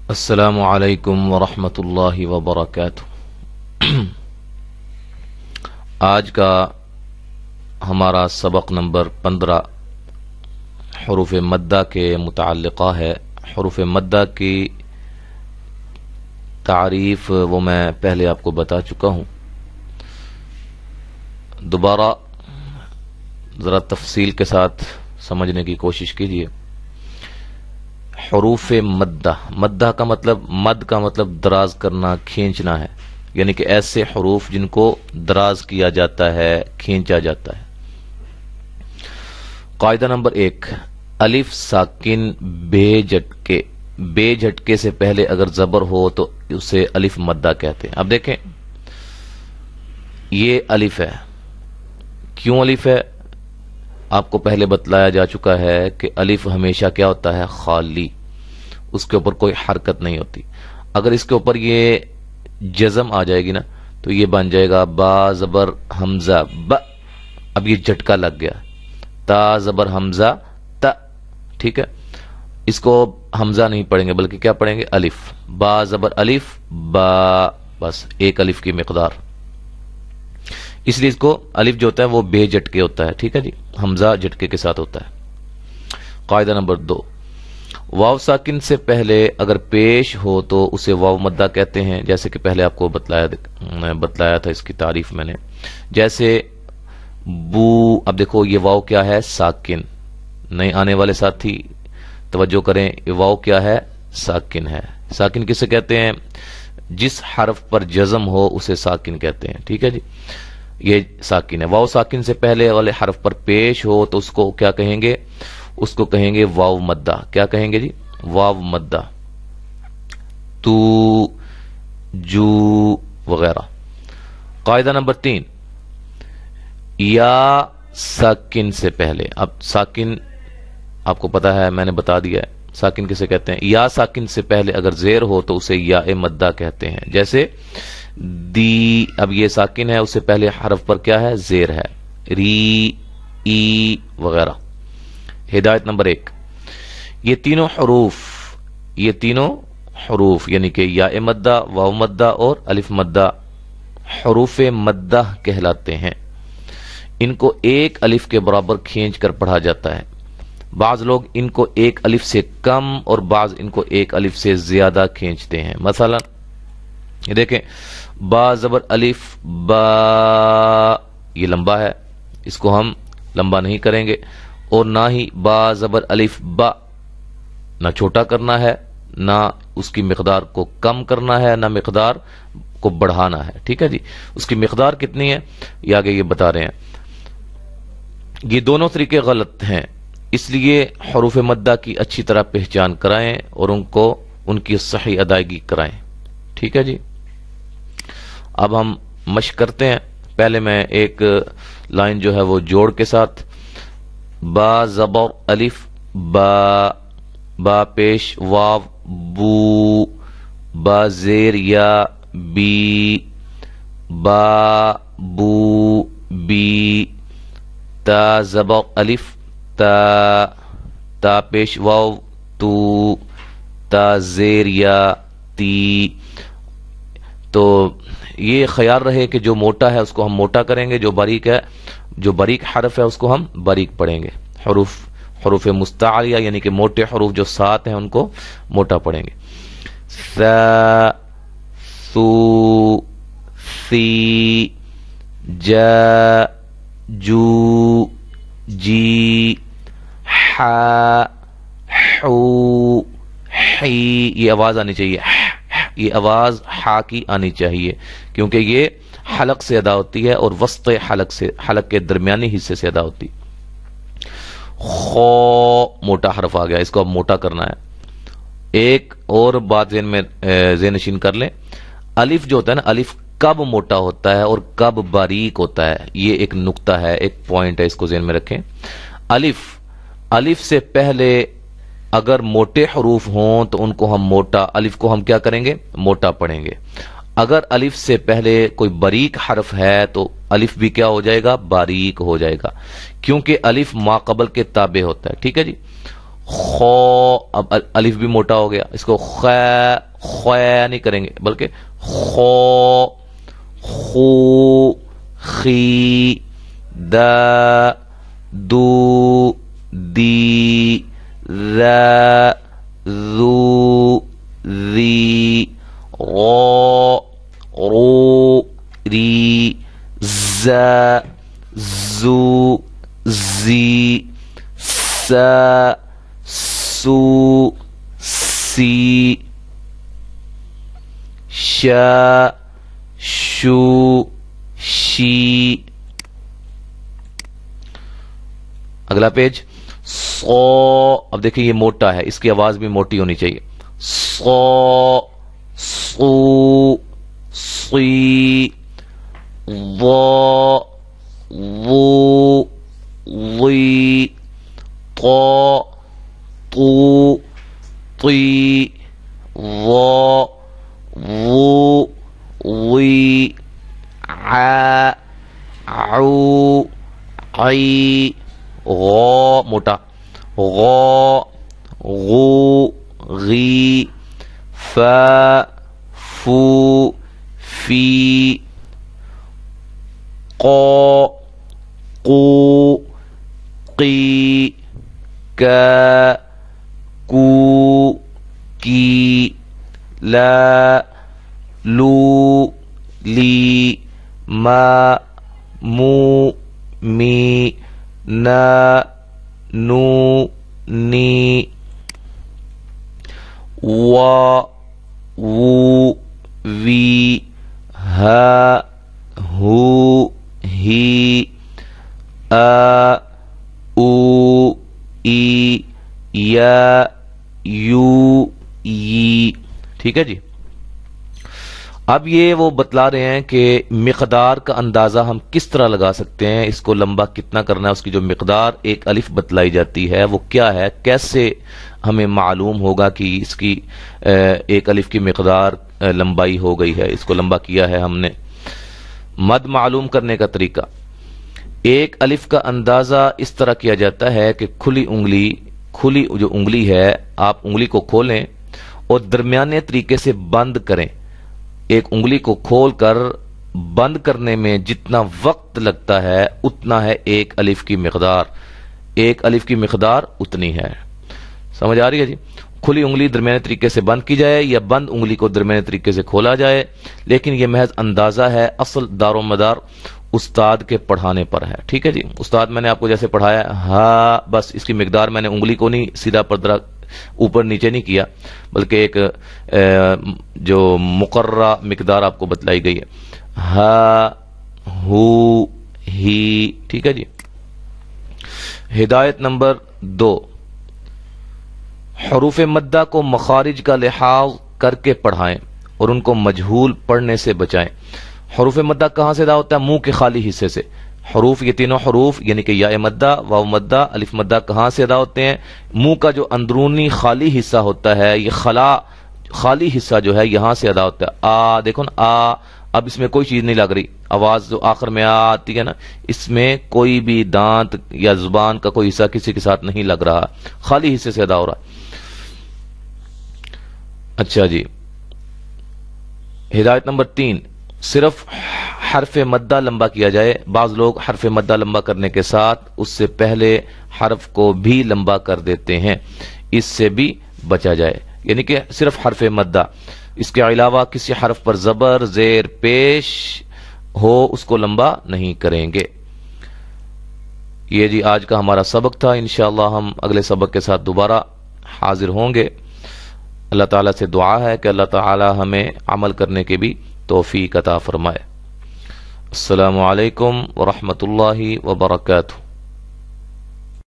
السلام علیکم ورحمۃ اللہ وبرکاتہ۔ آج کا ہمارا سبق نمبر 15 حروف مدہ کے متعلقہ ہے۔ حروف مدہ کی تعریف وہ میں پہلے آپ کو بتا چکا ہوں، دوبارہ ذرا تفصیل کے ساتھ سمجھنے کی کوشش کیجیے۔ حروف مدہ، مدہ کا مطلب، مد کا مطلب دراز کرنا، کھینچنا ہے، یعنی کہ ایسے حروف جن کو دراز کیا جاتا ہے، کھینچا جاتا ہے۔ قاعدہ نمبر 1، الف ساکن بے جھٹکے، بے جھٹکے سے پہلے اگر زبر ہو تو اسے الف مدہ کہتے ہیں۔ اب دیکھیں یہ الف ہے، کیوں الف ہے؟ آپ کو پہلے بتلایا جا چکا ہے کہ الف ہمیشہ کیا ہوتا ہے؟ خالی، اس کے اوپر کوئی حرکت نہیں ہوتی۔ اگر اس کے اوپر یہ جزم آ جائے گی نا تو یہ بن جائے گا با زبر حمزہ ب، اب یہ جھٹکا لگ گیا، تا زبر حمزہ ت، ٹھیک ہے؟ اس کو حمزہ نہیں پڑھیں گے بلکہ کیا پڑھیں گے؟ الف، با زبر الف با، بس ایک الف کی مقدار، اس لیے اس کو الف جو ہوتا ہے وہ بے جھٹکے ہوتا ہے، ٹھیک ہے جی، حمزہ جھٹکے کے ساتھ ہوتا ہے۔ قاعدہ نمبر 2، واو ساکن سے پہلے اگر پیش ہو تو اسے واو مدہ کہتے ہیں، جیسے کہ پہلے آپ کو بتلایا تھا، اس کی تعریف میں نے، جیسے بو۔ اب دیکھو یہ واو کیا ہے؟ ساکن۔ نئے آنے والے ساتھی توجہ کریں، یہ واو کیا ہے؟ ساکن ہے۔ ساکن کسے کہتے ہیں؟ جس حرف پر جزم ہو اسے ساکن کہتے ہیں، ٹھیک ہے جی، یہ ساکن ہے۔ واو ساکن سے پہلے والے حرف پر پیش ہو تو اس کو کیا کہیں گے؟ اس کو کہیں گے واو مدہ۔ کیا کہیں گے جی؟ واو مدہ، تو، جو وغیرہ۔ قاعدہ نمبر 3، یا ساکن سے پہلے، اب ساکن آپ کو پتا ہے، میں نے بتا دیا ہے ساکن کسے کہتے ہیں۔ یا ساکن سے پہلے اگر زیر ہو تو اسے یا مدہ کہتے ہیں، جیسے دی۔ اب یہ ساکن ہے، اس سے پہلے حرف پر کیا ہے؟ زیر ہے، ری، ای وغیرہ۔ ہدایت نمبر 1، یہ تینوں حروف یعنی کہ یا مدہ، واو مدہ اور الف مدہ حروف مدہ کہلاتے ہیں۔ ان کو ایک الف کے برابر کھینچ کر پڑھا جاتا ہے۔ بعض لوگ ان کو ایک الف سے کم اور بعض ان کو ایک الف سے زیادہ کھینچتے ہیں۔ مثلا یہ دیکھیں، با زبر الف با، یہ لمبا ہے، اس کو ہم لمبا نہیں کریں گے، اور نہ ہی با زبر الف با، نہ چھوٹا کرنا ہے، نہ اس کی مقدار کو کم کرنا ہے، نہ مقدار کو بڑھانا ہے، ٹھیک ہے جی۔ اس کی مقدار کتنی ہے یہ آگے یہ بتا رہے ہیں۔ یہ دونوں طریقے غلط ہیں، اس لیے حروف مدہ کی اچھی طرح پہچان کرائیں اور ان کی صحیح ادائیگی کرائیں، ٹھیک ہے جی۔ اب ہم مشق کرتے ہیں۔ پہلے میں ایک لائن جو ہے وہ جوڑ کے ساتھ، با زبر الف با، با پیش واو بو، با زیر یا بی، با بو بی، تا زبر الف تا، تا پیش واو تو، تا زیر یا تی۔ تو یہ خیال رہے کہ جو موٹا ہے اس کو ہم موٹا کریں گے، جو باریک ہے، جو باریک حرف ہے اس کو ہم باریک پڑھیں گے۔ حروف مستعلیہ یعنی کہ موٹے حروف جو 7 ہیں ان کو موٹا پڑھیں گے۔ ثا، ثو، ثی، جا، جو، جی، حا، حو، حی، یہ آواز آنی چاہیے، یہ آواز ہا کی آنی چاہیے کیونکہ یہ حلق سے ادا ہوتی ہے اور وسط حلق کے درمیانی حصے سے ادا ہوتی۔ خو، موٹا حرف آ گیا، اس کو اب موٹا کرنا ہے۔ ایک اور بات ذہن نشین کر لیں، الف جو ہوتا ہے نا، الف کب موٹا ہوتا ہے اور کب باریک ہوتا ہے، یہ ایک نقطہ ہے، ایک پوائنٹ ہے، اس کو ذہن میں رکھیں۔ الف سے پہلے اگر موٹے حروف ہوں تو ان کو ہم موٹا، الف کو ہم کیا کریں گے؟ موٹا پڑھیں گے۔ اگر الف سے پہلے کوئی باریک حرف ہے تو الف بھی کیا ہو جائے گا؟ باریک ہو جائے گا، کیونکہ الف ما قبل کے تابع ہوتا ہے، ٹھیک ہے جی۔ خو، اب الف بھی موٹا ہو گیا، اس کو خو نہیں کریں گے بلکہ خو، خو، خی، دا، دو، دی، را، ذو، ذی، غو، رو، ری، زا، زو، زی، سا، سو، سی، شا، شو، شی۔ اگلا پیج سو، اب دیکھیں یہ موٹا ہے، اس کی آواز بھی موٹی ہونی چاہیے، سو، سو، سی، ضو، ضو، ضی، طو، طو، طی، ضو، ضو، ضی، ع، عو، عی، غو موٹا، غو، غو، غی، فا، فو، فی، قو، قو، قی، کا، کو، کی، لا، لو، لی، ما، مو، می، نا، نو، نی، وا، وو، وی، ہا، ہو، ہی، آ، او، ای، یا، یو، ی۔ ٹھیک ہے جی۔ اب یہ وہ بتلا رہے ہیں کہ مقدار کا اندازہ ہم کس طرح لگا سکتے ہیں، اس کو لمبا کتنا کرنا ہے، اس کی جو مقدار ایک الف بتلائی جاتی ہے وہ کیا ہے، کیسے ہمیں معلوم ہوگا کہ اس کی ایک الف کی مقدار لمبائی ہو گئی ہے، اس کو لمبا کیا ہے ہم نے۔ مد معلوم کرنے کا طریقہ، ایک الف کا اندازہ اس طرح کیا جاتا ہے کہ کھلی جو انگلی ہے، آپ انگلی کو کھولیں اور درمیانے طریقے سے بند کریں۔ ایک انگلی کو کھول کر بند کرنے میں جتنا وقت لگتا ہے اتنا ہے ایک الف کی مقدار، ایک الف کی مقدار اتنی ہے۔ سمجھ آ رہی ہے جی؟ کھلی انگلی درمیانے طریقے سے بند کی جائے یا بند انگلی کو درمیانے طریقے سے کھولا جائے، لیکن یہ محض اندازہ ہے، اصل دار و مدار استاد کے پڑھانے پر ہے۔ ٹھیک ہے جی؟ استاد میں نے آپ کو جیسے پڑھایا ہاں، بس اس کی مقدار میں نے انگلی کو نہیں سیدھا پردرا اوپر نیچے نہیں کیا، بلکہ ایک جو مقررہ مقدار آپ کو بتلائی گئی ہے، ہا، ہو، ہی۔ ٹھیک ہے جی؟ ہدایت نمبر 2، حروف مدہ کو مخارج کا لحاظ کر کے پڑھائیں اور ان کو مجہول پڑھنے سے بچائیں۔ حروف مدہ کہاں سے ادا ہوتا ہے؟ منہ کے خالی حصے سے۔ حروف، یہ تینوں حروف یعنی کہ یا مدہ، واو مدہ، الف مدہ کہاں سے ادا ہوتے ہیں؟ منہ کا جو اندرونی خالی حصہ ہوتا ہے، یہ خالی حصہ جو ہے یہاں سے ادا ہوتا ہے۔ آ دیکھو نا، آ، اب اس میں کوئی چیز نہیں لگ رہی، آواز جو آخر میں آتی ہے نا، اس میں کوئی بھی دانت یا زبان کا کوئی حصہ کسی کے ساتھ نہیں لگ رہا، خالی حصے سے ادا ہو رہا ہے۔ اچھا جی، ہدایت نمبر 3، صرف حرف مدہ لمبا کیا جائے۔ بعض لوگ حرف مدہ لمبا کرنے کے ساتھ اس سے پہلے حرف کو بھی لمبا کر دیتے ہیں، اس سے بھی بچا جائے، یعنی کہ صرف حرف مدہ، اس کے علاوہ کسی حرف پر زبر، زیر پیش ہو اس کو لمبا نہیں کریں گے۔ یہ جی آج کا ہمارا سبق تھا، انشاءاللہ ہم اگلے سبق کے ساتھ دوبارہ حاضر ہوں گے۔ اللہ تعالیٰ سے دعا ہے کہ اللہ تعالیٰ ہمیں عمل کرنے کے بھی توفیق عطا فرمائے۔ السلام علیکم ورحمۃ اللہ وبرکاتہ۔